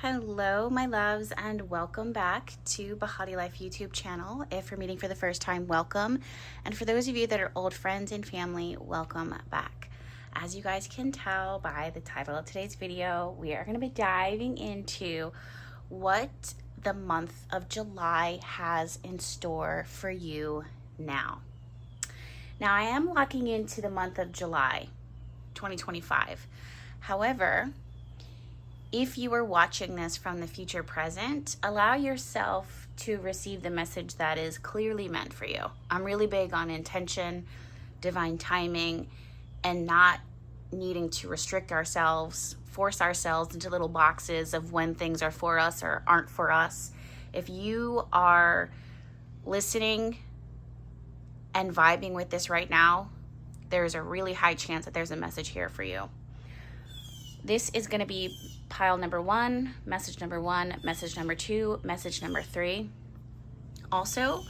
Hello, my loves, and welcome back to Bahati Life YouTube channel. If you're meeting for the first time, welcome. And for those of you that are old friends and family, welcome back. As you guys can tell by the title of today's video, we are going to be diving into what the month of July has in store for you now. Now, I am locking into the month of July 2025. However, if you are watching this from the future present, allow yourself to receive the message that is clearly meant for you. I'm really big on intention, divine timing, and not needing to restrict ourselves, force ourselves into little boxes of when things are for us or aren't for us. If you are listening and vibing with this right now, there's a really high chance that there's a message here for you. This is going to be pile number one, message number two, message number three. Also,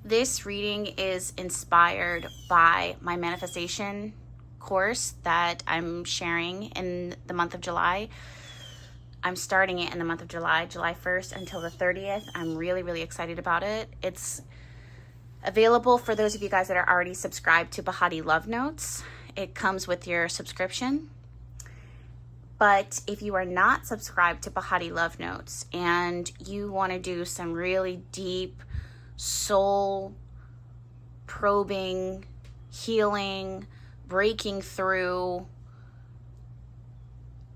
this reading is inspired by my manifestation course that I'm sharing in the month of July. I'm starting it in the month of July 1st until the 30th. I'm really excited about it. It's available for those of you guys that are already subscribed to Bahati Love Notes. It comes with your subscription. But if you are not subscribed to Bahati Love Notes and you want to do some really deep soul probing, healing, breaking through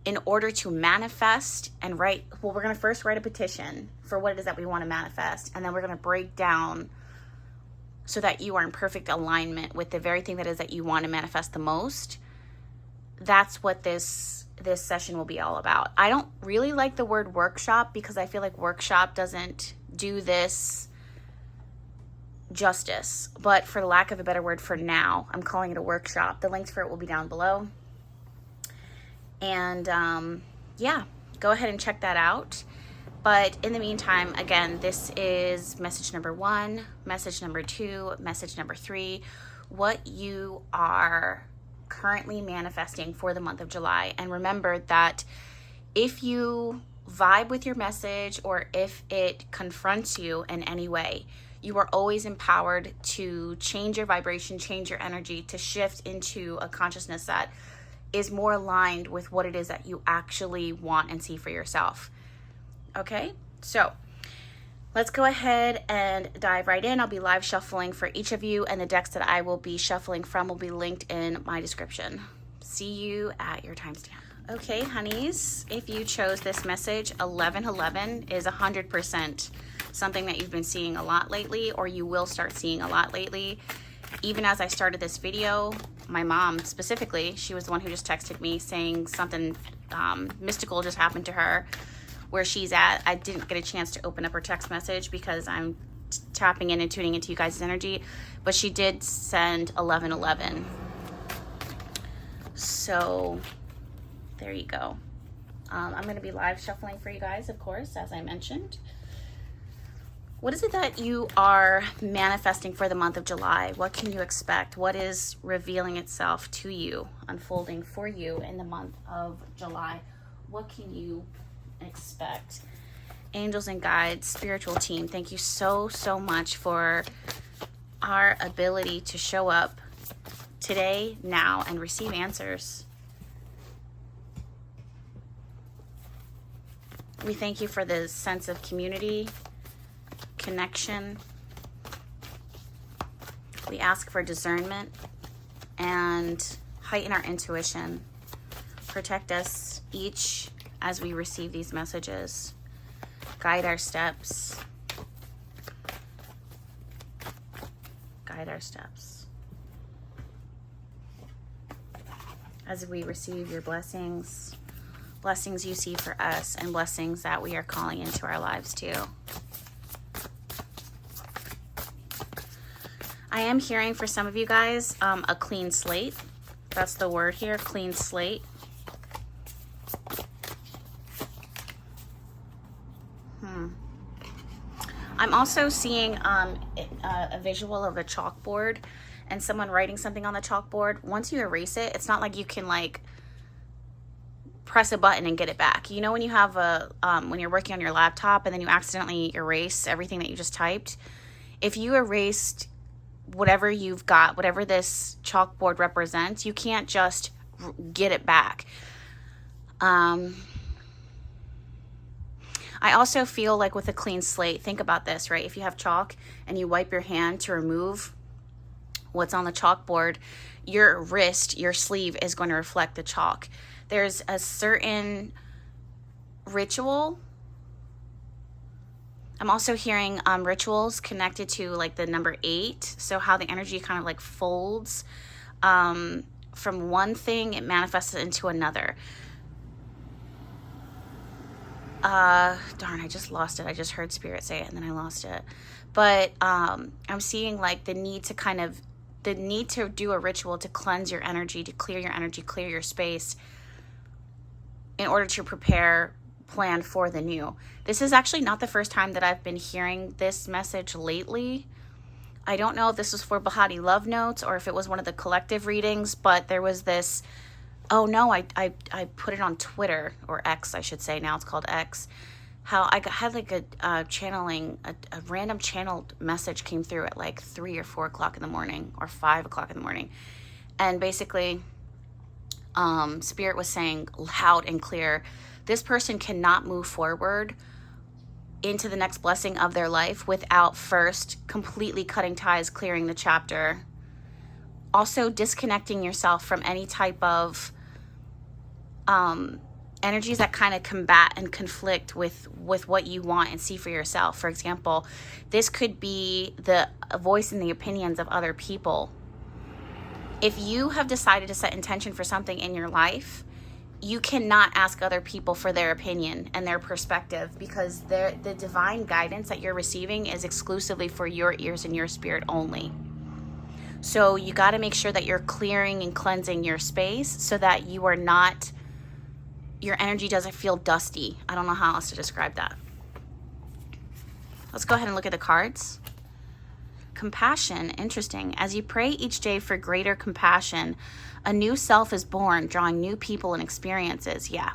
in order to manifest and write, well, we're going to first write a petition for what it is that we want to manifest, and then we're going to break down so that you are in perfect alignment with the very thing that is that you want to manifest the most. That's what this session will be all about. I don't really like the word workshop because I feel like workshop doesn't do this justice. But for the lack of a better word for now, I'm calling it a workshop. The links for it will be down below. And yeah, go ahead and check that out. But in the meantime, again, this is message number one, message number two, message number three, what you are currently manifesting for the month of July. And remember that if you vibe with your message or if it confronts you in any way, you are always empowered to change your vibration, change your energy, to shift into a consciousness that is more aligned with what it is that you actually want and see for yourself. Okay, so let's go ahead and dive right in. I'll be live shuffling for each of you, and the decks that I will be shuffling from will be linked in my description. See you at your timestamp. Okay, honeys, if you chose this message, 1111 is 100% something that you've been seeing a lot lately, or you will start seeing a lot lately. Even as I started this video, my mom specifically, she was the one who just texted me saying something mystical just happened to her where she's at. I didn't get a chance to open up her text message because I'm tapping in and tuning into you guys' energy, but she did send 1111. So there you go. I'm going to be live shuffling for you guys, of course, as I mentioned. What is it that you are manifesting for the month of July? What can you expect? What is revealing itself to you, unfolding for you in the month of July? What can you expect? Angels and guides, spiritual team, thank you so much for our ability to show up today, now, and receive answers. We thank you for the sense of community, connection. We ask for discernment and heighten our intuition. Protect us each as we receive these messages. Guide our steps. Guide our steps. As we receive your blessings, blessings you see for us, and blessings that we are calling into our lives too. I am hearing for some of you guys a clean slate. That's the word here, clean slate. I'm also seeing a visual of a chalkboard and someone writing something on the chalkboard. Once you erase it, it's not like you can like press a button and get it back. You know, when you have when you're working on your laptop and then you accidentally erase everything that you just typed, if you erased whatever you've got, whatever this chalkboard represents, you can't just get it back. I also feel like with a clean slate, think about this, right? If you have chalk and you wipe your hand to remove what's on the chalkboard, your wrist, your sleeve is going to reflect the chalk. There's a certain ritual. I'm also hearing rituals connected to like the number 8. So how the energy kind of like folds from one thing, it manifests into another. Darn, I just lost it. I just heard Spirit say it and then I lost it. But I'm seeing like the need to do a ritual to cleanse your energy, to clear your energy, clear your space in order to plan for the new. This is actually not the first time that I've been hearing this message lately. I don't know if this was for Bahati Love Notes or if it was one of the collective readings, but there was this, oh no, I put it on Twitter, or X, I should say. Now it's called X. How I had like a channeling, a random channeled message came through at like 3 or 4 o'clock in the morning or 5 o'clock in the morning. And basically, Spirit was saying loud and clear, this person cannot move forward into the next blessing of their life without first completely cutting ties, clearing the chapter. Also disconnecting yourself from any type of energies that kind of combat and conflict with what you want and see for yourself. For example, this could be the voice and the opinions of other people. If you have decided to set intention for something in your life, you cannot ask other people for their opinion and their perspective, because the divine guidance that you're receiving is exclusively for your ears and your spirit only. So you got to make sure that you're clearing and cleansing your space so that your energy doesn't feel dusty. I don't know how else to describe that. Let's go ahead and look at the cards. Compassion, interesting. As you pray each day for greater compassion, a new self is born, drawing new people and experiences. Yeah.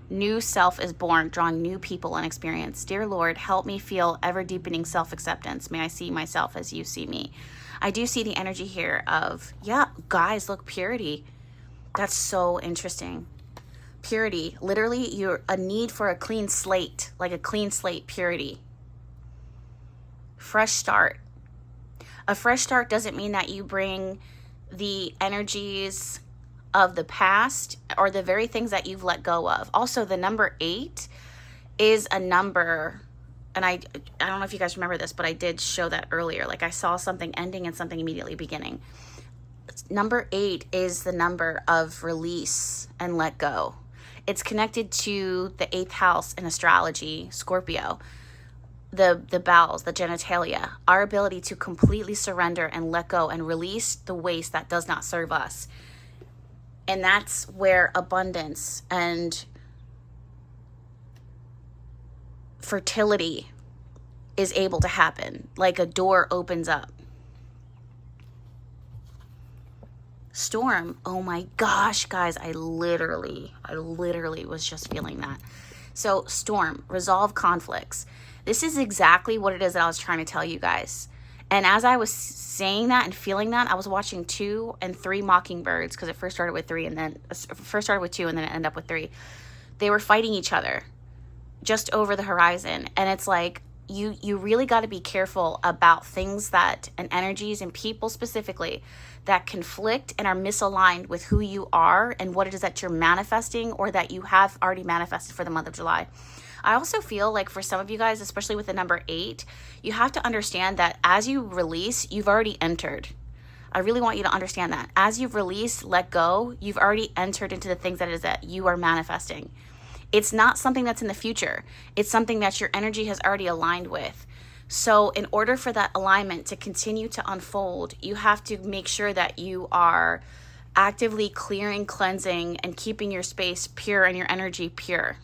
New self is born, drawing new people and experience. Dear Lord, help me feel ever-deepening self-acceptance. May I see myself as you see me. I do see the energy here of, yeah, guys, look, purity. That's so interesting. Purity, literally, you're a need for a clean slate, like a clean slate purity. Fresh start. A fresh start doesn't mean that you bring the energies of the past or the very things that you've let go of. Also, the number 8 is a number, and I don't know if you guys remember this, but I did show that earlier. Like I saw something ending and something immediately beginning. Number 8 is the number of release and let go. It's connected to the 8th house in astrology, Scorpio. The bowels, the genitalia, our ability to completely surrender and let go and release the waste that does not serve us. And that's where abundance and fertility is able to happen. Like a door opens up. Storm. Oh my gosh, guys, I literally was just feeling that. So storm, resolve conflicts. This is exactly what it is that I was trying to tell you guys. And as I was saying that and feeling that, I was watching 2 and 3 mockingbirds, because it first started with 2 and then it ended up with 3. They were fighting each other just over the horizon. And it's like, you really got to be careful about things that, and energies and people specifically, that conflict and are misaligned with who you are and what it is that you're manifesting or that you have already manifested for the month of July. I also feel like for some of you guys, especially with the number 8, you have to understand that as you release, you've already entered. I really want you to understand that. As you've released, let go, you've already entered into the things that it is that you are manifesting. It's not something that's in the future. It's something that your energy has already aligned with. So in order for that alignment to continue to unfold, you have to make sure that you are actively clearing, cleansing, and keeping your space pure and your energy pure.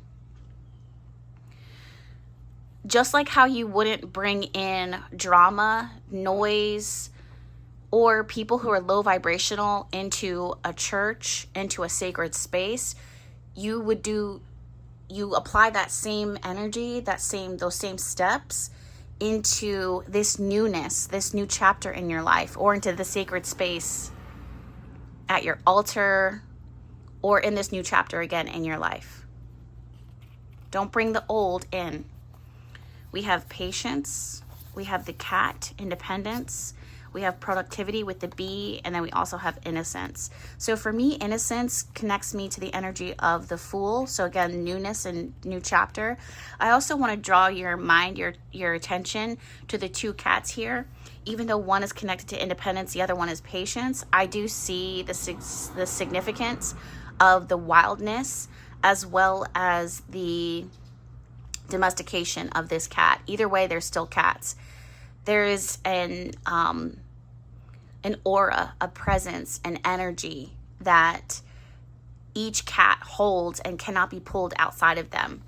Just like how you wouldn't bring in drama, noise, or people who are low vibrational into a church, into a sacred space, you apply that same energy, those same steps into this newness, this new chapter in your life, or into the sacred space at your altar, or in this new chapter again in your life. Don't bring the old in. We have patience, we have the cat, independence, we have productivity with the bee, and then we also have innocence. So for me, innocence connects me to the energy of the Fool. So again, newness and new chapter. I also want to draw your mind, your attention to the two cats here. Even though one is connected to independence, the other one is patience, I do see the significance of the wildness as well as the domestication of this cat. Either way, they're still cats. There is an aura, a presence, an energy that each cat holds and cannot be pulled outside of them.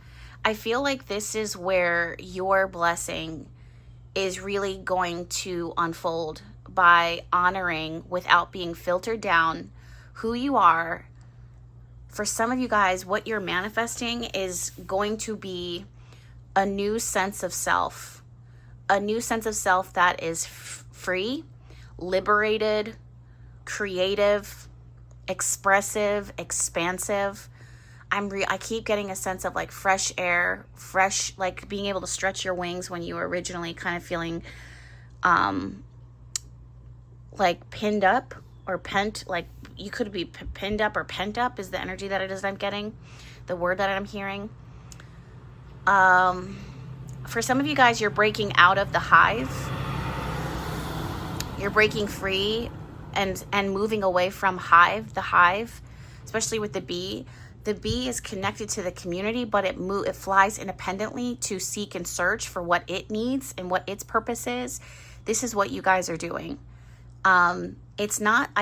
I feel like this is where your blessing is really going to unfold, by honoring without being filtered down who you are. For some of you guys, what you're manifesting is going to be a new sense of self, that is free, liberated, creative, expressive, expansive. I keep getting a sense of like fresh air, like being able to stretch your wings when you were originally kind of feeling like pinned up or pent, like you could be pinned up or pent up is the energy that it is I'm getting, the word that I'm hearing. For some of you guys, you're breaking out of the hive. You're breaking free and moving away from the hive, especially with the bee. The bee is connected to the community, but it flies independently to seek and search for what it needs and what its purpose is. This is what you guys are doing. I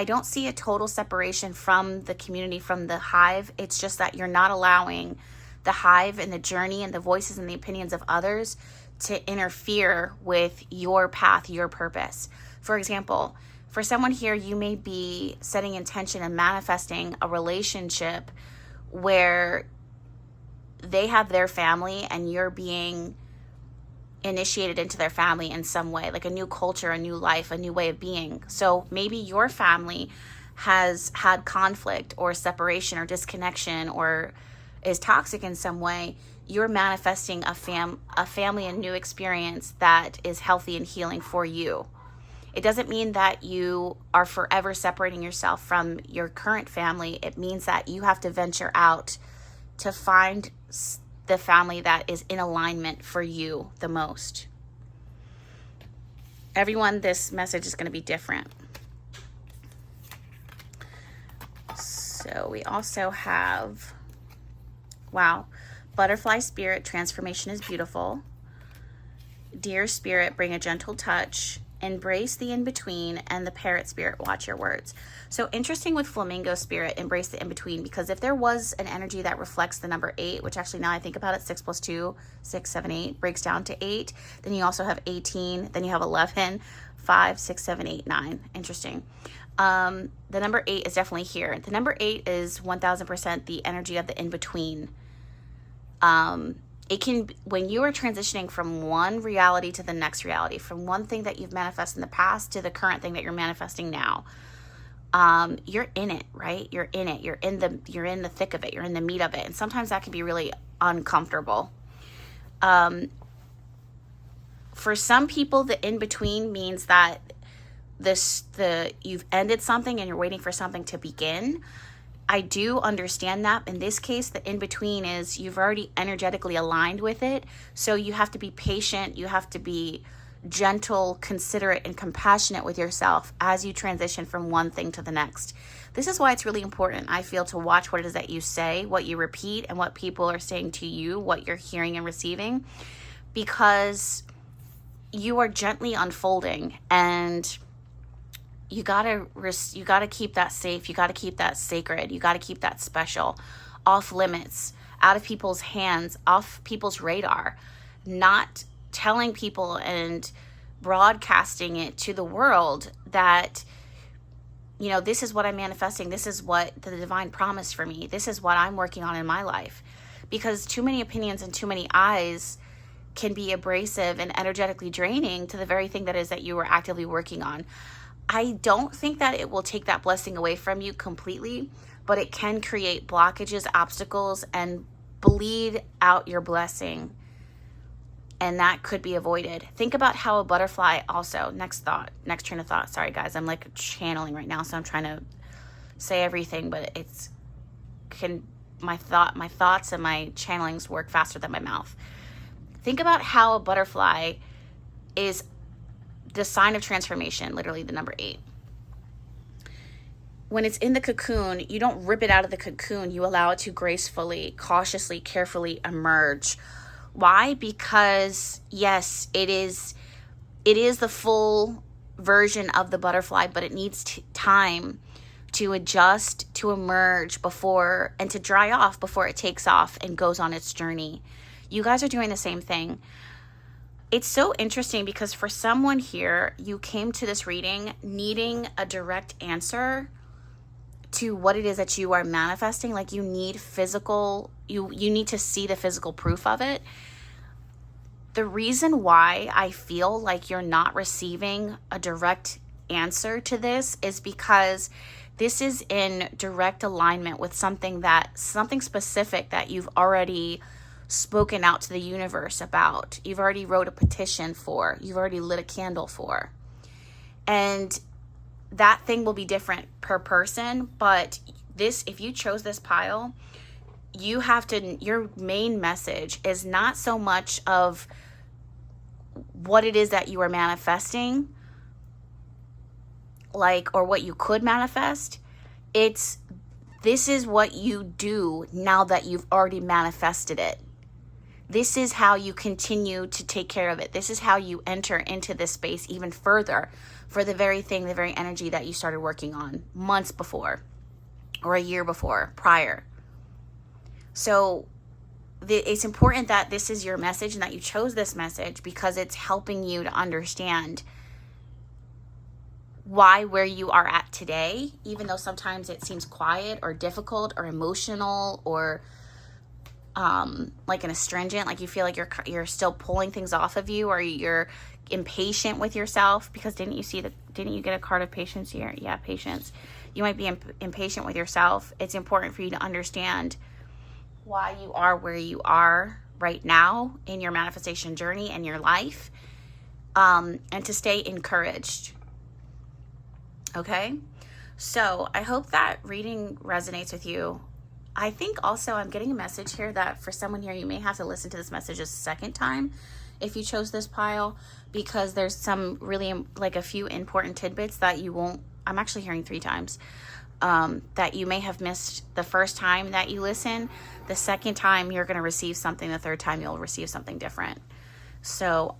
don't see a total separation from the community, from the hive. It's just that you're not allowing the hive and the journey and the voices and the opinions of others to interfere with your path, your purpose. For example, for someone here, you may be setting intention and manifesting a relationship where they have their family and you're being initiated into their family in some way, like a new culture, a new life, a new way of being. So maybe your family has had conflict or separation or disconnection or is toxic in some way. You're manifesting a family and new experience that is healthy and healing for you. It doesn't mean that you are forever separating yourself from your current family. It means that you have to venture out to find the family that is in alignment for you the most. Everyone, this message is going to be different. So we also have, wow, butterfly spirit, transformation is beautiful. Dear spirit, bring a gentle touch. Embrace the in-between, and the parrot spirit, watch your words. So interesting with flamingo spirit, embrace the in-between, because if there was an energy that reflects the number 8, which actually now I think about it, 6 plus 2, 6, 7, 8, breaks down to 8. Then you also have 18, then you have 11, 5, 6, 7, 8, 9. Interesting. The number 8 is definitely here. The number 8 is 1000% the energy of the in-between. It can, when you are transitioning from one reality to the next reality, from one thing that you've manifested in the past to the current thing that you're manifesting now, you're in it, right? You're in it. You're in the thick of it. You're in the meat of it. And sometimes that can be really uncomfortable. For some people, the in-between means that you've ended something and you're waiting for something to begin. I do understand that. In this case, the in-between is you've already energetically aligned with it. So you have to be patient. You have to be gentle, considerate, and compassionate with yourself as you transition from one thing to the next. This is why it's really important, I feel, to watch what it is that you say, what you repeat, and what people are saying to you, what you're hearing and receiving, because you are gently unfolding, and you gotta keep that safe. You gotta keep that sacred. You gotta keep that special, off limits, out of people's hands, off people's radar, not telling people and broadcasting it to the world that you know, this is what I'm manifesting. This is what the divine promised for me. This is what I'm working on in my life. Because too many opinions and too many eyes can be abrasive and energetically draining to the very thing that is that you were actively working on. I don't think that it will take that blessing away from you completely, but it can create blockages, obstacles, and bleed out your blessing. And that could be avoided. Think about how a butterfly also, next train of thought. Sorry guys, I'm like channeling right now, so I'm trying to say everything, but my thoughts and my channelings work faster than my mouth. Think about how a butterfly is the sign of transformation, literally the number 8. When it's in the cocoon, you don't rip it out of the cocoon. You allow it to gracefully, cautiously, carefully emerge. Why? Because yes, it is the full version of the butterfly, but it needs time to adjust, to emerge before, and to dry off before it takes off and goes on its journey. You guys are doing the same thing. It's so interesting because for someone here, you came to this reading needing a direct answer to what it is that you are manifesting. Like you need physical, you need to see the physical proof of it. The reason why I feel like you're not receiving a direct answer to this is because this is in direct alignment with something specific that you've already spoken out to the universe about. You've already wrote a petition for, you've already lit a candle for. And that thing will be different per person, but if you chose this pile, your main message is not so much of what it is that you are manifesting, or what you could manifest. This is what you do now that you've already manifested it. This is how you continue to take care of it. This is how you enter into this space even further for the very energy that you started working on months before or a year before, prior. So it's important that this is your message and that you chose this message because it's helping you to understand where you are at today, even though sometimes it seems quiet or difficult or emotional or like an astringent, like you feel like you're still pulling things off of you, or you're impatient with yourself. Because didn't you get a card of patience here? Yeah, patience. You might be impatient with yourself. It's important for you to understand why you are where you are right now in your manifestation journey and your life, and to stay encouraged. Okay, so I hope that reading resonates with you. I think also I'm getting a message here that for someone here, you may have to listen to this message a second time if you chose this pile, because there's some really a few important tidbits that I'm actually hearing 3 times, that you may have missed the first time that you listen. The second time you're going to receive something. The third time you'll receive something different. So,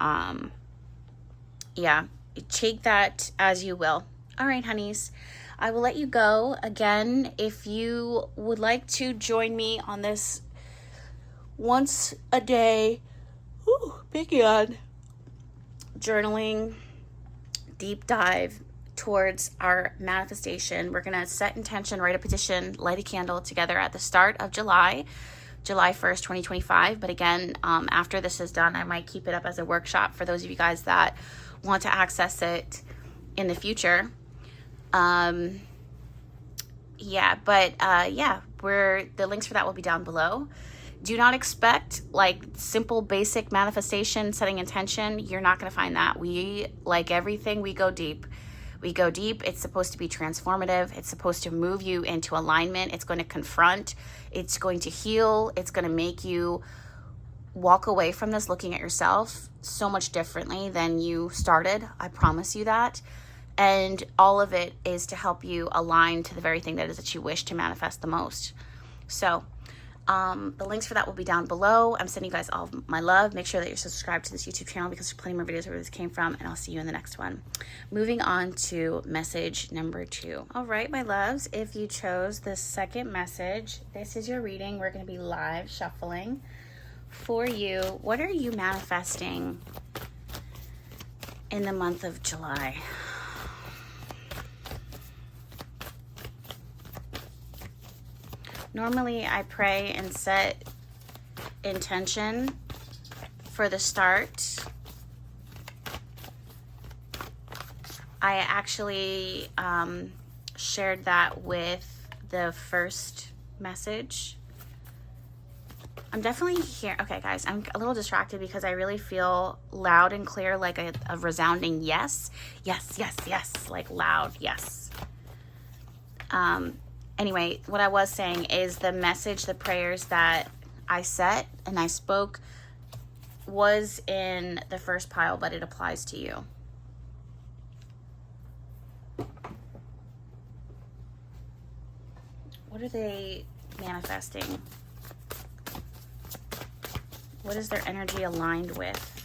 yeah, take that as you will. All right, honeys, I will let you go. Again, if you would like to join me on this once a day, big yawn, journaling, deep dive towards our manifestation. We're going to set intention, write a petition, light a candle together at the start of July 1st, 2025. But again, after this is done, I might keep it up as a workshop for those of you guys that want to access it in the future. The links for that will be down below. Do not expect simple basic manifestation, setting intention. You're not going to find that. We, like everything, we go deep. It's supposed to be transformative. It's supposed to move you into alignment. It's going to confront. It's going to heal. It's going to make you walk away from this looking at yourself so much differently than you started. I promise you that. And all of it is to help you align to the very thing that is that you wish to manifest the most. So the links for that will be down below. I'm sending you guys all of my love. Make sure that you're subscribed to this YouTube channel because there's plenty more videos where this came from, and I'll see you in the next one. Moving on to message number 2. All right, my loves, if you chose the second message, this is your reading. We're going to be live shuffling for you. What are you manifesting in the month of July? Normally I pray and set intention for the start. I actually shared that with the first message. I'm definitely here. Okay, guys, I'm a little distracted because I really feel loud and clear, like a resounding yes. Yes, yes, yes, like loud yes. Anyway, what I was saying is the message, the prayers that I set and I spoke was in the first pile, but it applies to you. What are they manifesting? What is their energy aligned with?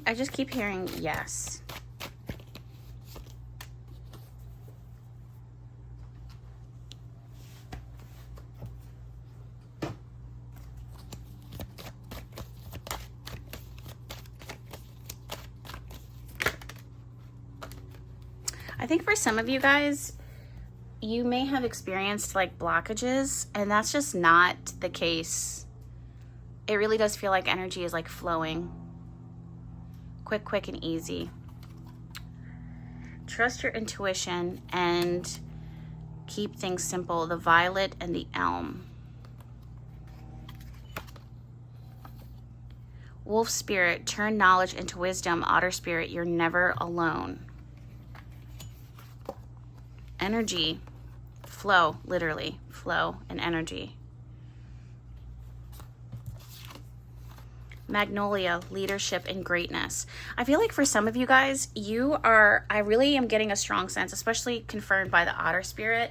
I just keep hearing yes. I think for some of you guys, you may have experienced like blockages, and that's just not the case. It really does feel like energy is like flowing. Quick and easy. Trust your intuition and keep things simple. The violet and the elm. Wolf spirit, turn knowledge into wisdom. Otter spirit, you're never alone. Energy, flow, literally, flow and energy. Magnolia, leadership and greatness. I feel like for some of you guys, I really am getting a strong sense, especially confirmed by the otter spirit.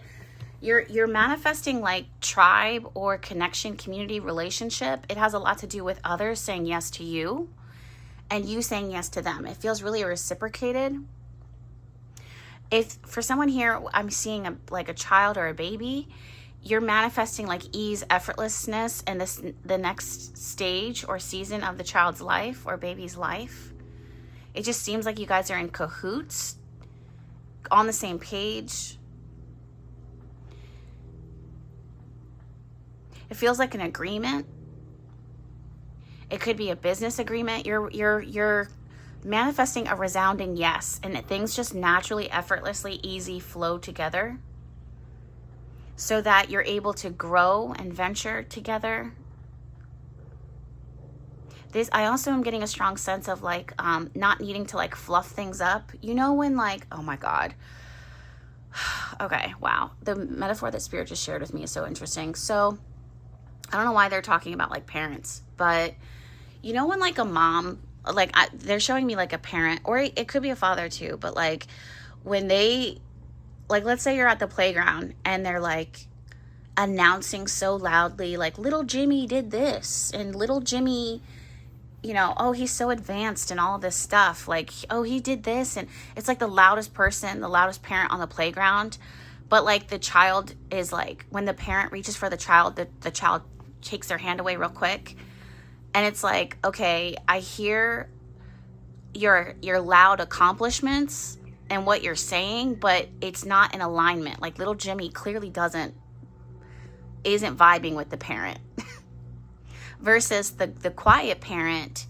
You're manifesting like tribe or connection, community, relationship. It has a lot to do with others saying yes to you and you saying yes to them. It feels really reciprocated. If for someone here, I'm seeing a child or a baby, you're manifesting like ease, effortlessness, and the next stage or season of the child's life or baby's life. It just seems like you guys are in cahoots, on the same page. It feels like an agreement. It could be a business agreement. You're manifesting a resounding yes, and things just naturally, effortlessly, easy flow together, so that you're able to grow and venture together. I also am getting a strong sense of like not needing to like fluff things up. You know when like, oh my God. Okay, wow. The metaphor that Spirit just shared with me is so interesting. So I don't know why they're talking about like parents, but you know when like a mom, like they're showing me like a parent, or it could be a father too, but like when they, like, let's say you're at the playground and they're like announcing so loudly, like, little Jimmy did this, and little Jimmy, you know, oh, he's so advanced and all this stuff. Like, oh, he did this. And it's like the loudest person, the loudest parent on the playground. But like the child is like, when the parent reaches for the child, the child takes their hand away real quick. And it's like, okay, I hear your loud accomplishments and what you're saying, but it's not in alignment. Like little Jimmy clearly isn't vibing with the parent. Versus the quiet parent,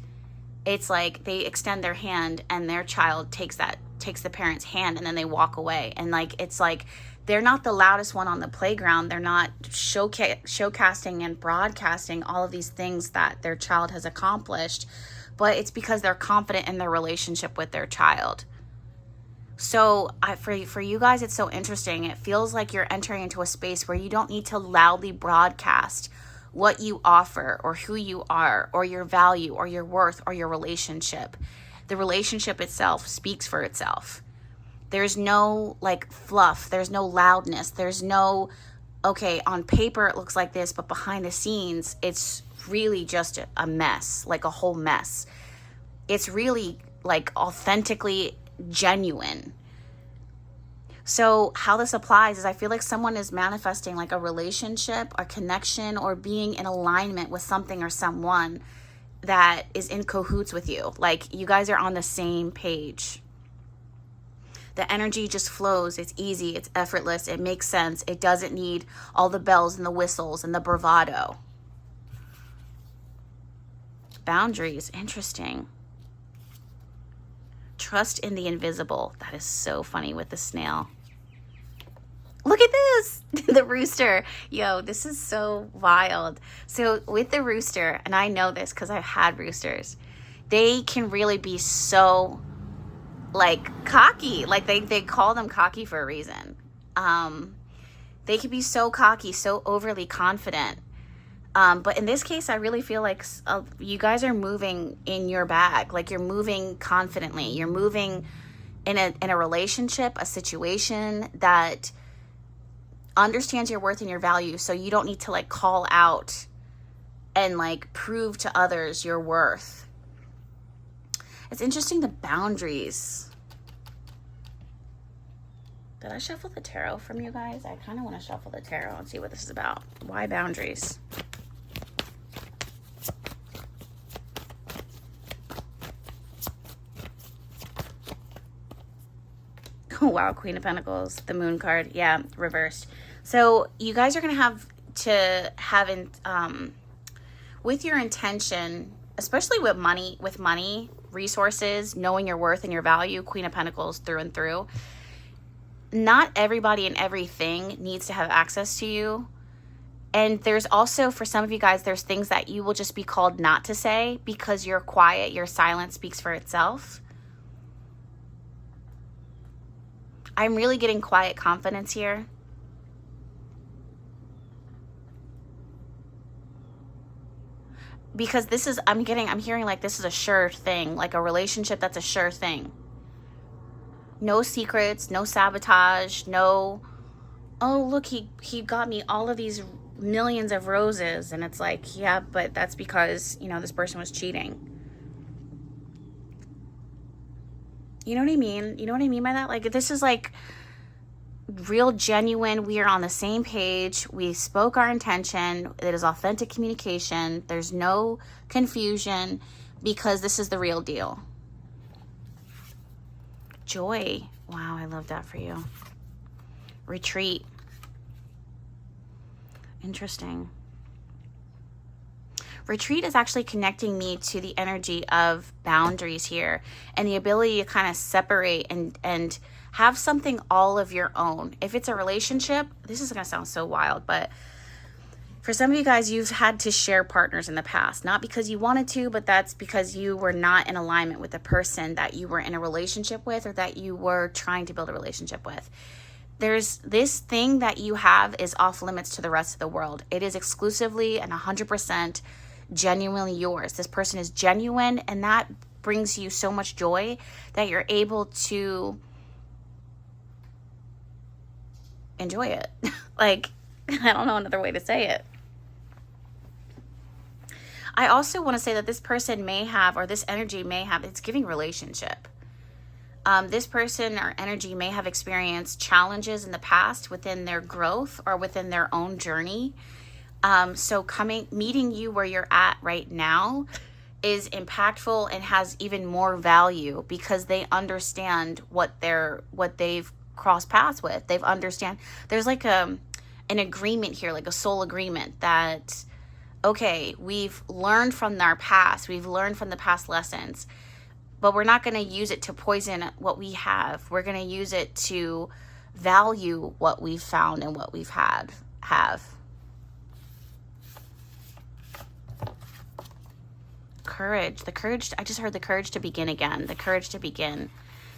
it's like they extend their hand and their child takes the parent's hand and then they walk away. And like, it's like, they're not the loudest one on the playground. They're not showcasing and broadcasting all of these things that their child has accomplished. but it's because they're confident in their relationship with their child. So for you guys, it's so interesting. It feels like you're entering into a space where you don't need to loudly broadcast what you offer or who you are or your value or your worth or your relationship. The relationship itself speaks for itself. There's no like fluff. There's no loudness. There's no, okay, on paper it looks like this, but behind the scenes, it's really just a mess, like a whole mess. It's really like authentically genuine. So how this applies is I feel like someone is manifesting like a relationship, a connection, or being in alignment with something or someone that is in cahoots with you. Like you guys are on the same page. The energy just flows. It's easy. It's effortless. It makes sense. It doesn't need all the bells and the whistles and the bravado. Boundaries. Interesting. Trust in the invisible. That is so funny with the snail. Look at this. The rooster. Yo, this is so wild. So with the rooster, and I know this because I've had roosters, they can really be so like cocky. Like they call them cocky for a reason. They can be so cocky, so overly confident. But in this case, I really feel like you guys are moving in your bag. Like you're moving confidently. You're moving in a relationship, a situation that understands your worth and your value. So you don't need to like call out and like prove to others your worth. It's interesting, the boundaries. Did I shuffle the tarot from you guys? I kind of want to shuffle the tarot and see what this is about. Why boundaries? Oh, wow. Queen of Pentacles, the Moon card. Yeah, reversed. So you guys are going to have with your intention, especially with money, resources, knowing your worth and your value, Queen of Pentacles through and through. Not everybody and everything needs to have access to you. And there's also, for some of you guys, there's things that you will just be called not to say because you're quiet. Your silence speaks for itself. I'm really getting quiet confidence here. Because this is, I'm hearing like this is a sure thing, like a relationship that's a sure thing. No secrets, no sabotage, no, oh, look, he got me all of these millions of roses. And it's like, yeah, but that's because, this person was cheating. You know what I mean? You know what I mean by that? Like, this is like real genuine. We are on the same page. We spoke our intention. It is authentic communication. There's no confusion because this is the real deal. Joy. Wow, I love that for you. Retreat. Interesting. Retreat is actually connecting me to the energy of boundaries here and the ability to kind of separate and have something all of your own. If it's a relationship, this is going to sound so wild, but for some of you guys, you've had to share partners in the past, not because you wanted to, but that's because you were not in alignment with the person that you were in a relationship with or that you were trying to build a relationship with. There's this thing that you have is off limits to the rest of the world. It is exclusively and 100% genuinely yours. This person is genuine, and that brings you so much joy that you're able to enjoy it. Like, I don't know another way to say it. I also want to say that this person may have, or this energy may have, it's giving relationship. This person or energy may have experienced challenges in the past within their growth or within their own journey. So meeting you where you're at right now is impactful and has even more value because they understand what they've crossed paths with. They've understand. There's like an agreement here, like a soul agreement that, okay, we've learned from our past. We've learned from the past lessons, but we're not going to use it to poison what we have. We're going to use it to value what we've found and what we've have. courage. The courage, I just heard the courage to begin again. The courage to begin.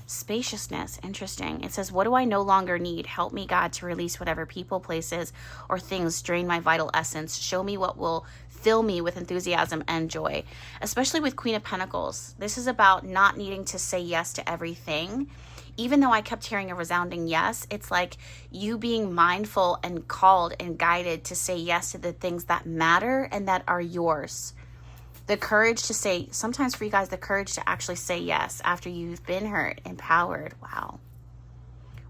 Spaciousness, interesting. It says, what do I no longer need? Help me, God, to release whatever people, places, or things drain my vital essence. Show me what will fill me with enthusiasm and joy. Especially with Queen of Pentacles. This is about not needing to say yes to everything. Even though I kept hearing a resounding yes, it's like you being mindful and called and guided to say yes to the things that matter and that are yours. The courage to say, sometimes for you guys, the courage to actually say yes after you've been hurt, empowered. Wow.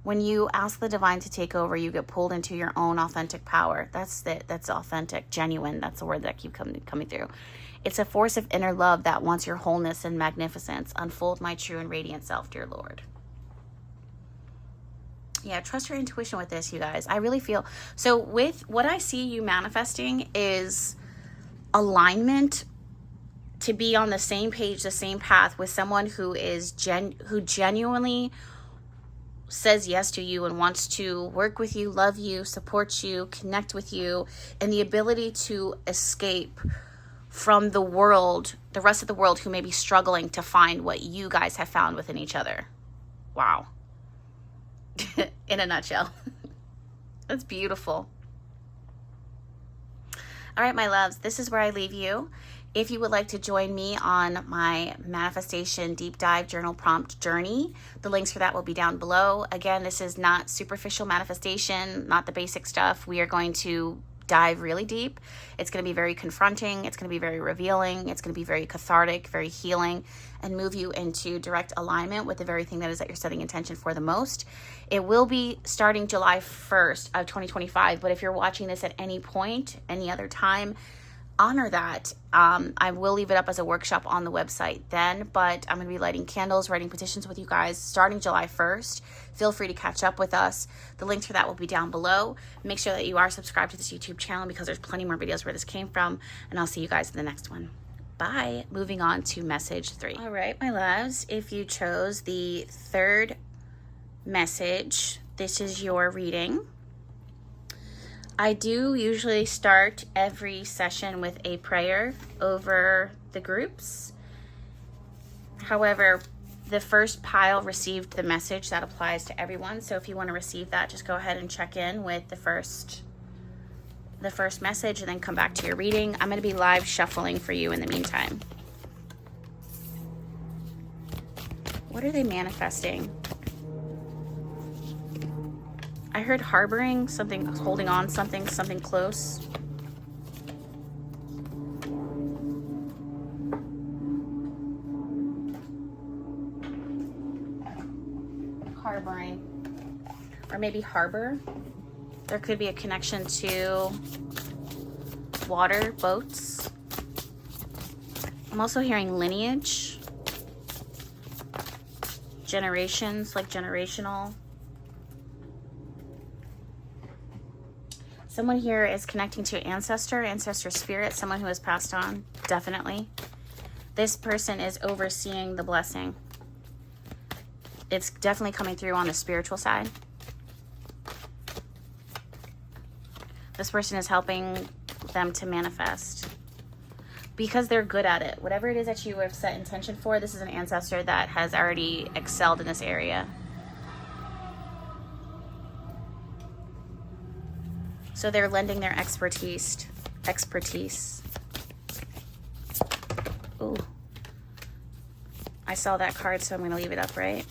When you ask the divine to take over, you get pulled into your own authentic power. That's authentic, genuine. That's the word that keeps coming through. It's a force of inner love that wants your wholeness and magnificence. Unfold my true and radiant self, dear Lord. Yeah, trust your intuition with this, you guys. I really feel, so with what I see you manifesting is alignment, to be on the same page, the same path with someone who is who genuinely says yes to you and wants to work with you, love you, support you, connect with you, and the ability to escape from the world, the rest of the world who may be struggling to find what you guys have found within each other. Wow. In a nutshell. That's beautiful. All right, my loves, this is where I leave you. If you would like to join me on my manifestation deep dive journal prompt journey, the links for that will be down below. Again, this is not superficial manifestation, not the basic stuff. We are going to dive really deep. It's going to be very confronting. It's going to be very revealing. It's going to be very cathartic, very healing, and move you into direct alignment with the very thing that is that you're setting intention for the most. It will be starting July 1st of 2025, but if you're watching this at any point, any other time, honor that. I will leave it up as a workshop on the website then, but I'm going to be lighting candles, writing petitions with you guys starting July 1st. Feel free to catch up with us. The links for that will be down below. Make sure that you are subscribed to this YouTube channel because there's plenty more videos where this came from, and I'll see you guys in the next one. Bye. Moving on to message 3. All right, my loves, if you chose the third message, this is your reading. I do usually start every session with a prayer over the groups. However, the first pile received the message that applies to everyone. So if you want to receive that, just go ahead and check in with the first message and then come back to your reading. I'm going to be live shuffling for you in the meantime. What are they manifesting? I heard harboring, something, holding on, something close. Harboring. Or maybe harbor. There could be a connection to water, boats. I'm also hearing lineage. Generations, like generational. Someone here is connecting to ancestor spirit, someone who has passed on, definitely. This person is overseeing the blessing. It's definitely coming through on the spiritual side. This person is helping them to manifest because they're good at it. Whatever it is that you have set intention for, this is an ancestor that has already excelled in this area. So they're lending their expertise. Ooh. I saw that card, so I'm going to leave it up, right?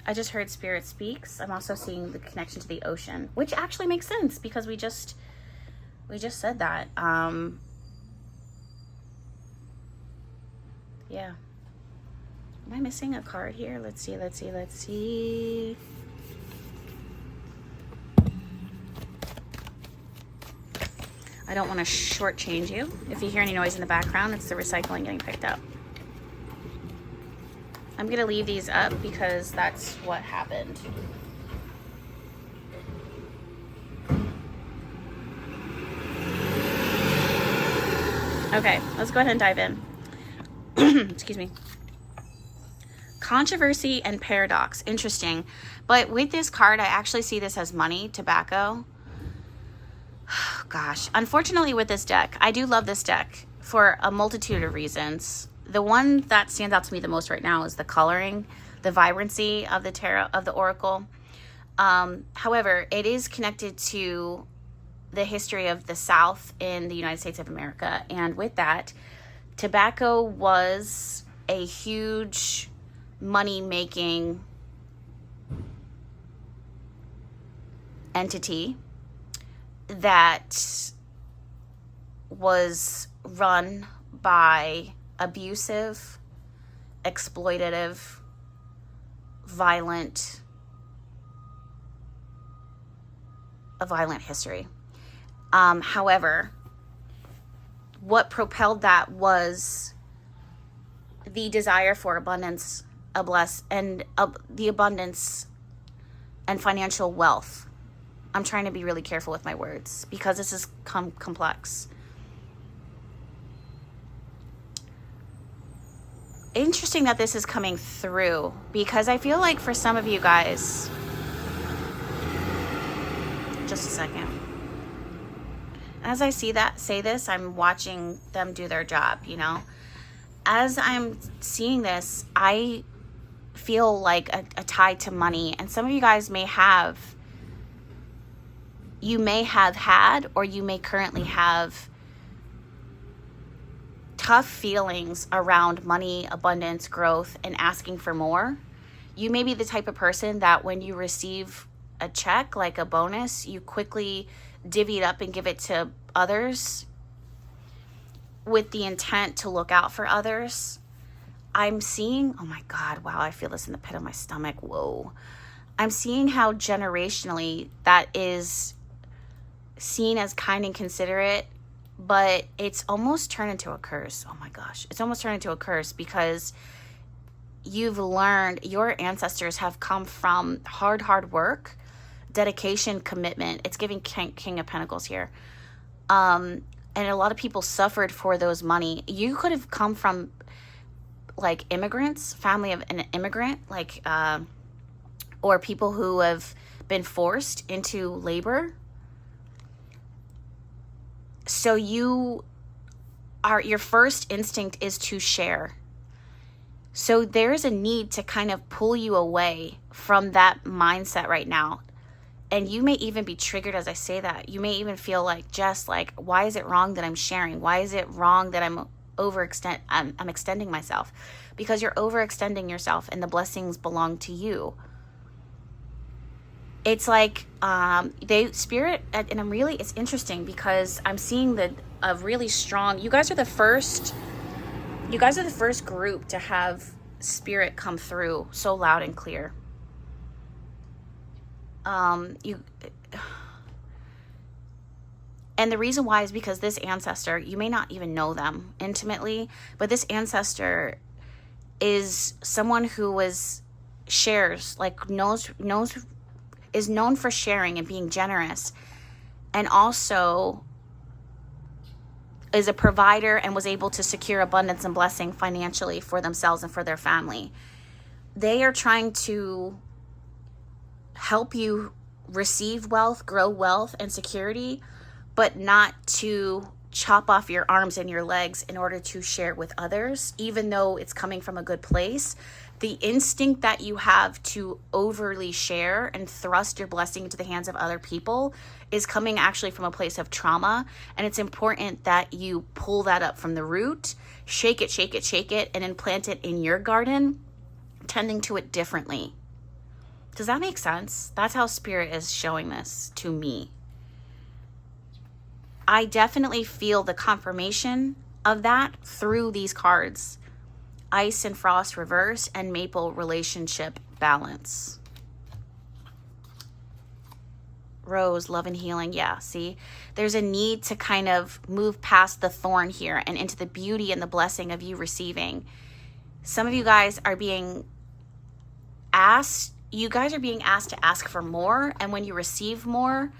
I just heard Spirit Speaks. I'm also seeing the connection to the ocean, which actually makes sense because we just said that. Yeah. Am I missing a card here? Let's see. I don't want to shortchange you. If you hear any noise in the background, it's the recycling getting picked up. I'm going to leave these up because that's what happened. Okay, let's go ahead and dive in. Excuse me. Controversy and paradox. Interesting. But with this card, I actually see this as money, tobacco. Gosh, unfortunately with this deck, I do love this deck for a multitude of reasons. The one that stands out to me the most right now is the coloring, the vibrancy of the tarot, of the oracle. However, it is connected to the history of the South in the United States of America. And with that, tobacco was a huge money-making entity that was run by abusive, exploitative, a violent history. However, what propelled that was the desire for abundance, the abundance and financial wealth. I'm trying to be really careful with my words because this is complex. Interesting that this is coming through, because I feel like for some of you guys, just a second. As I say this, I'm watching them do their job, you know. As I'm seeing this, I feel like a tie to money, and some of you guys may have had, or you may currently have tough feelings around money, abundance, growth, and asking for more. You may be the type of person that when you receive a check, like a bonus, you quickly divvy it up and give it to others with the intent to look out for others. I'm seeing, oh my God, wow, I feel this in the pit of my stomach. Whoa. I'm seeing how generationally that is seen as kind and considerate, but it's almost turned into a curse. Oh my gosh. It's almost turned into a curse because you've learned, your ancestors have come from hard work, dedication, commitment. It's giving King of Pentacles here. And a lot of people suffered for those money. You could have come from like immigrants, family of an immigrant, like, or people who have been forced into labor. So your first instinct is to share. So there's a need to kind of pull you away from that mindset right now. And you may even be triggered as I say that. You may even feel like, Jess, like, why is it wrong that I'm sharing? Why is it wrong that I'm extending myself? Because you're overextending yourself and the blessings belong to you. It's like spirit, and it's interesting because I'm seeing a really strong, you guys are the first group to have spirit come through so loud and clear. And the reason why is because this ancestor, you may not even know them intimately, but this ancestor is someone who is known for sharing and being generous, and also is a provider and was able to secure abundance and blessing financially for themselves and for their family. They are trying to help you receive wealth, grow wealth and security, but not to chop off your arms and your legs in order to share with others, even though it's coming from a good place. The instinct that you have to overly share and thrust your blessing into the hands of other people is coming actually from a place of trauma. And it's important that you pull that up from the root, shake it, and implant it in your garden, tending to it differently. Does that make sense? That's how spirit is showing this to me. I definitely feel the confirmation of that through these cards. Ice and Frost reverse and Maple relationship balance. Rose, love and healing. Yeah, see? There's a need to kind of move past the thorn here and into the beauty and the blessing of you receiving. Some of you guys are being asked to ask for more, and when you receive more,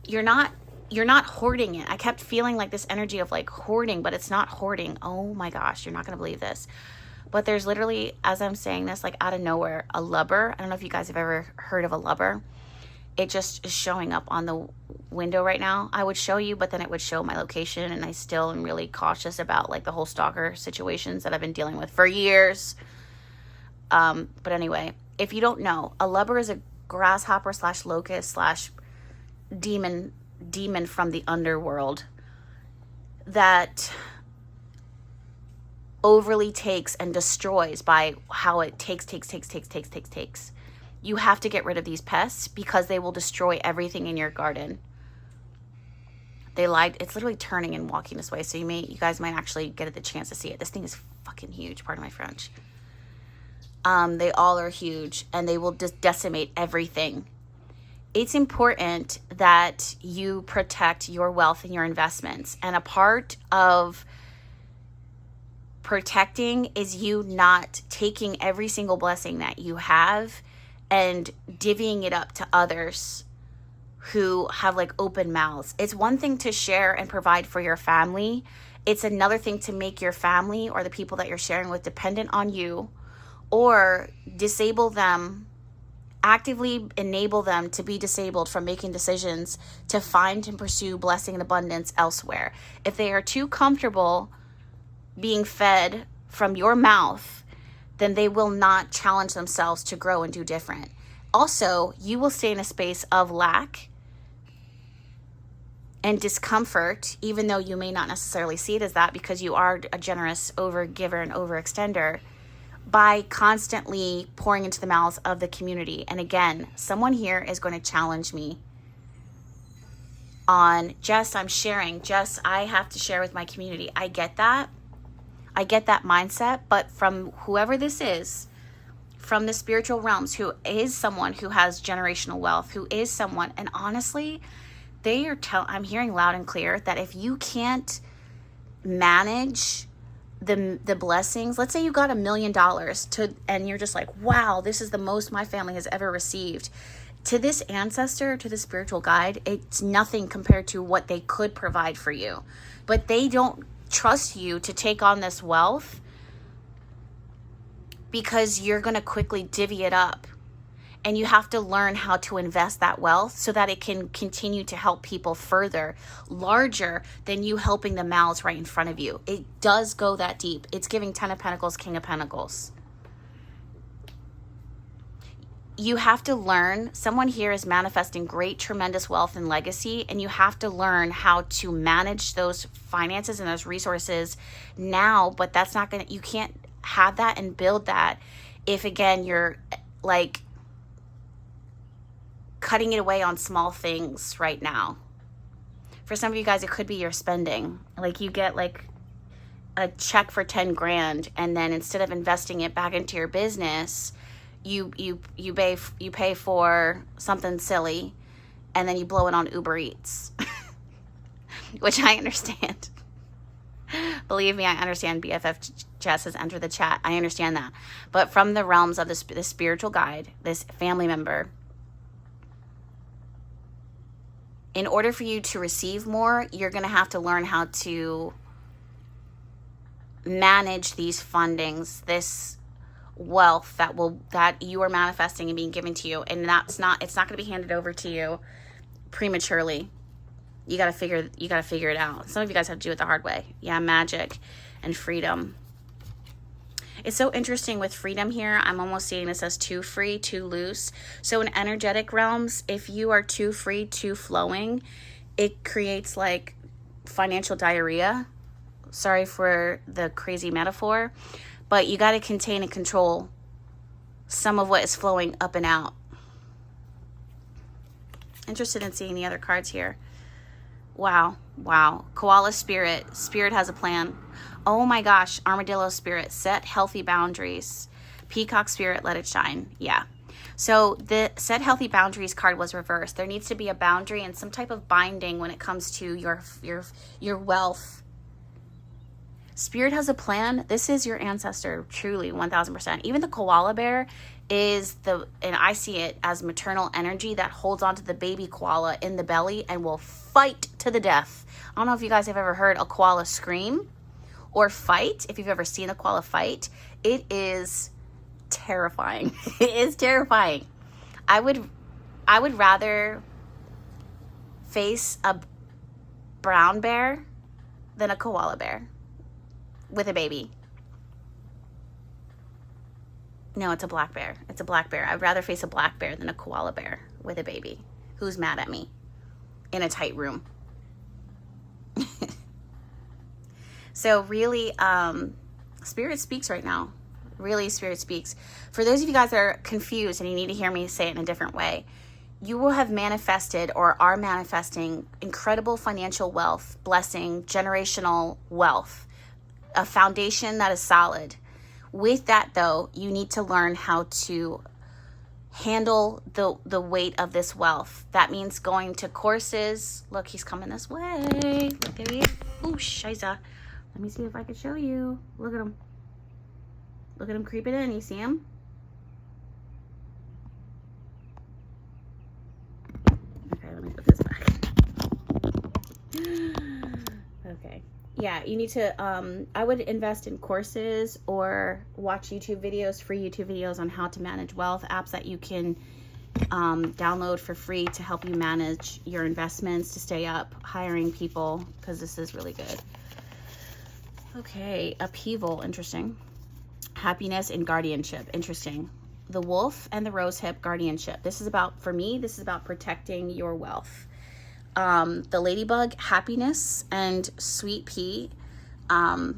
you're not hoarding it. I kept feeling like this energy of like hoarding, but it's not hoarding. Oh my gosh, you're not going to believe this. But there's literally, as I'm saying this, like out of nowhere, a lubber. I don't know if you guys have ever heard of a lubber. it just is showing up on the window right now. I would show you, but then it would show my location, and I still am really cautious about like the whole stalker situations that I've been dealing with for years. But anyway, if you don't know, a lubber is a grasshopper / locust / demon from the underworld that overly takes and destroys by how it takes. You have to get rid of these pests because they will destroy everything in your garden. It's literally turning and walking this way, so you guys might actually get the chance to see it. This thing is fucking huge, pardon my French. They all are huge, and they will just decimate everything. It's important that you protect your wealth and your investments. And a part of protecting is you not taking every single blessing that you have and divvying it up to others who have like open mouths. It's one thing to share and provide for your family. It's another thing to make your family or the people that you're sharing with dependent on you, or disable them, actively enable them to be disabled from making decisions to find and pursue blessing and abundance elsewhere. If they are too comfortable being fed from your mouth, then they will not challenge themselves to grow and do different. Also, you will stay in a space of lack and discomfort, even though you may not necessarily see it as that because you are a generous overgiver and overextender, by constantly pouring into the mouths of the community. And again, someone here is going to challenge me on I'm sharing, I have to share with my community. I get that mindset, but from whoever this is, from the spiritual realms, who is someone who has generational wealth, who is someone, and honestly, I'm hearing loud and clear that if you can't manage the blessings, let's say you got $1 million and you're just like, wow, this is the most my family has ever received. To this ancestor, to the spiritual guide, it's nothing compared to what they could provide for you. But they don't trust you to take on this wealth because you're going to quickly divvy it up. And you have to learn how to invest that wealth so that it can continue to help people further, larger than you helping the mouths right in front of you. It does go that deep. It's giving 10 of Pentacles, King of Pentacles. You have to learn, someone here is manifesting great, tremendous wealth and legacy, and you have to learn how to manage those finances and those resources now, but that's not going to, you can't have that and build that if, again, you're like cutting it away on small things right now. For some of you guys, it could be your spending. Like you get like a check for 10 grand, and then instead of investing it back into your business, you pay for something silly, and then you blow it on Uber Eats, which I understand. Believe me, I understand. BFF Jess has entered the chat. I understand that. But from the realms of this spiritual guide, this family member, in order for you to receive more, you're going to have to learn how to manage these fundings, this wealth that you are manifesting and being given to you. And it's not going to be handed over to you prematurely. You got to figure it out. Some of you guys have to do it the hard way. Yeah, magic and freedom. It's so interesting with freedom here. I'm almost seeing this as too free, too loose. So in energetic realms, if you are too free, too flowing, it creates like financial diarrhea. Sorry for the crazy metaphor, but you got to contain and control some of what is flowing up and out. Interested in seeing the other cards here. Wow. Koala spirit. Spirit has a plan. Oh my gosh. Armadillo spirit. Set healthy boundaries. Peacock spirit. Let it shine. Yeah. So the set healthy boundaries card was reversed. There needs to be a boundary and some type of binding when it comes to your wealth. Spirit has a plan. This is your ancestor, truly, 1000%. Even the koala bear is and I see it as maternal energy that holds onto the baby koala in the belly and will fight to the death. I don't know if you guys have ever heard a koala scream or fight. If you've ever seen a koala fight, it is terrifying. It is terrifying. I would I would rather face a brown bear than a koala bear with a baby. No, it's a black bear. It's a black bear. I'd rather face a black bear than a koala bear with a baby who's mad at me in a tight room. So really, Spirit speaks right now. Really, Spirit speaks. For those of you guys that are confused and you need to hear me say it in a different way, you will have manifested or are manifesting incredible financial wealth, blessing, generational wealth, a foundation that is solid. With that, though, you need to learn how to handle the weight of this wealth. That means going to courses. Look, he's coming this way. Look, there he is. Oh, shiza. Let me see if I can show you. Look at him. Look at him creeping in. You see him? Okay, let me put this back. Okay. Yeah, you need to, I would invest in courses or watch YouTube videos, free YouTube videos on how to manage wealth, apps that you can download for free to help you manage your investments, to stay up, hiring people, because this is really good. Okay, upheaval, interesting. Happiness and guardianship, interesting. The wolf and the rosehip, guardianship. This is about, for me, this is about protecting your wealth. The ladybug, happiness, and sweet pea. I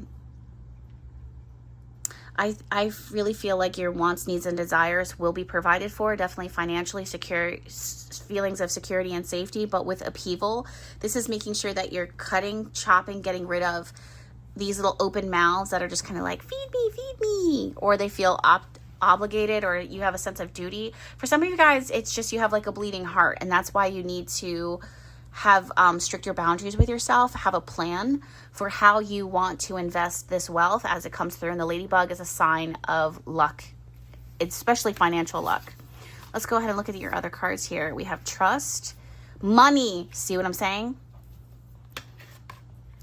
really feel like your wants, needs, and desires will be provided for, definitely financially secure, feelings of security and safety. But with upheaval, this is making sure that you're cutting, chopping, getting rid of these little open mouths that are just kind of like, feed me, or they feel obligated, or you have a sense of duty. For some of you guys, it's just you have like a bleeding heart, and that's why you need to have stricter boundaries with yourself, have a plan for how you want to invest this wealth as it comes through. And the ladybug is a sign of luck, especially financial luck. Let's go ahead and look at your other cards here. We have trust, money, see what I'm saying?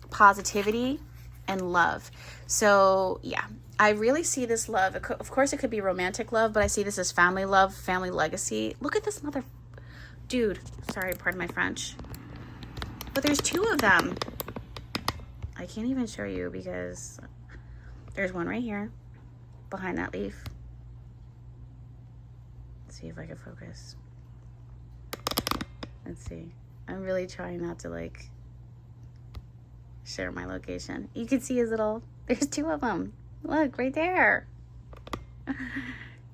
Positivity, and love. So yeah, I really see this love. Of course, it could be romantic love, but I see this as family love, family legacy. Look at this mother... Dude, sorry, pardon my French. But there's two of them. I can't even show you because there's one right here behind that leaf. Let's see if I can focus. Let's see. I'm really trying not to like share my location. You can see his little, there's two of them. Look, right there.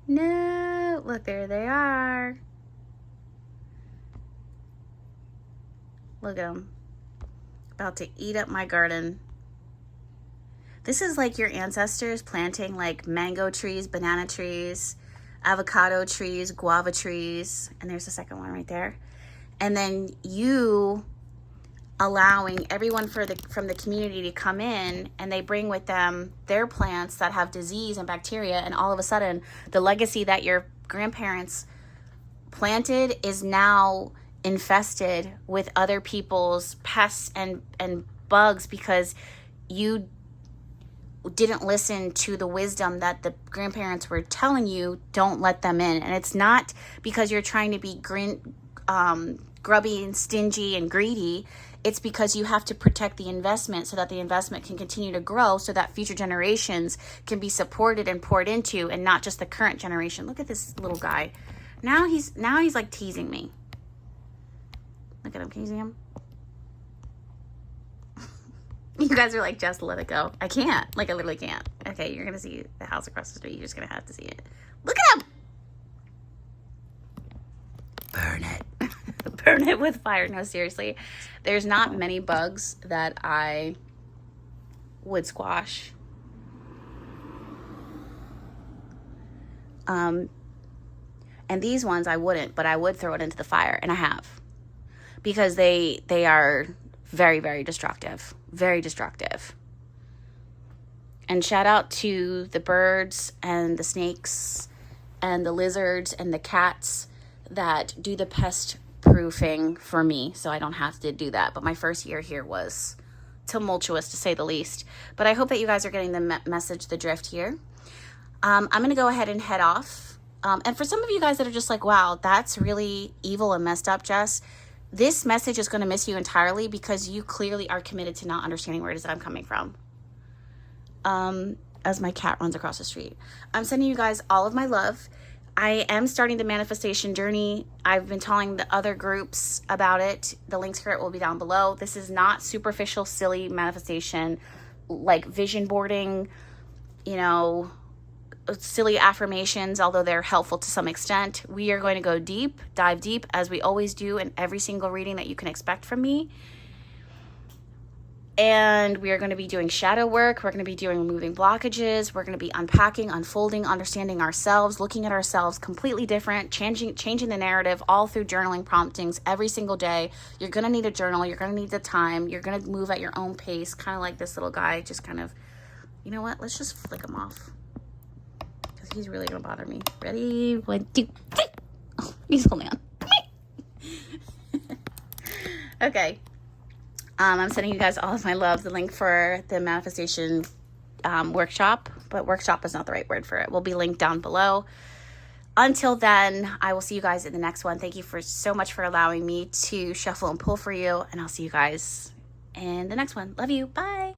No, look, there they are. Look at them. About to eat up my garden. This is like your ancestors planting like mango trees, banana trees, avocado trees, guava trees. And there's the second one right there. And then you allowing everyone from the community to come in, and they bring with them their plants that have disease and bacteria. And all of a sudden, the legacy that your grandparents planted is now infested with other people's pests and bugs because you didn't listen to the wisdom that the grandparents were telling you. Don't let them in. And it's not because you're trying to be grubby and stingy and greedy. It's because you have to protect the investment so that the investment can continue to grow, so that future generations can be supported and poured into, and not just the current generation. Look at this little guy. Now he's like teasing me. Look at him. Can you see him? You guys are like, just let it go. I can't. Like, I literally can't. Okay, you're going to see the house across the street. You're just going to have to see it. Look at him! Burn it. Burn it with fire. No, seriously. There's not many bugs that I would squash. And these ones I wouldn't, but I would throw it into the fire, and I have. Because they are very, very destructive. Very destructive. And shout out to the birds and the snakes and the lizards and the cats that do the pest proofing for me, so I don't have to do that. But my first year here was tumultuous, to say the least. But I hope that you guys are getting the message, the drift here. I'm going to go ahead and head off. And for some of you guys that are just like, wow, that's really evil and messed up, Jess, this message is going to miss you entirely because you clearly are committed to not understanding where it is that I'm coming from. As my cat runs across the street. I'm sending you guys all of my love. I am starting the manifestation journey. I've been telling the other groups about it. The links for it will be down below. This is not superficial, silly manifestation like vision boarding, you know, silly affirmations, although they're helpful to some extent. We are going to go deep, dive deep, as we always do in every single reading that you can expect from me. And we are going to be doing shadow work. We're going to be doing removing blockages. We're going to be unpacking, unfolding, understanding ourselves, looking at ourselves completely different, changing the narrative all through journaling promptings every single day. You're going to need a journal. You're going to need the time. You're going to move at your own pace, kind of like this little guy, just kind of, you know what? Let's just flick him off because he's really going to bother me. Ready? 1, 2, 3. Oh, he's holding on. Okay. I'm sending you guys all of my love. The link for the manifestation workshop, but workshop is not the right word for it, will be linked down below. Until then, I will see you guys in the next one. Thank you so much for allowing me to shuffle and pull for you, and I'll see you guys in the next one. Love you. Bye.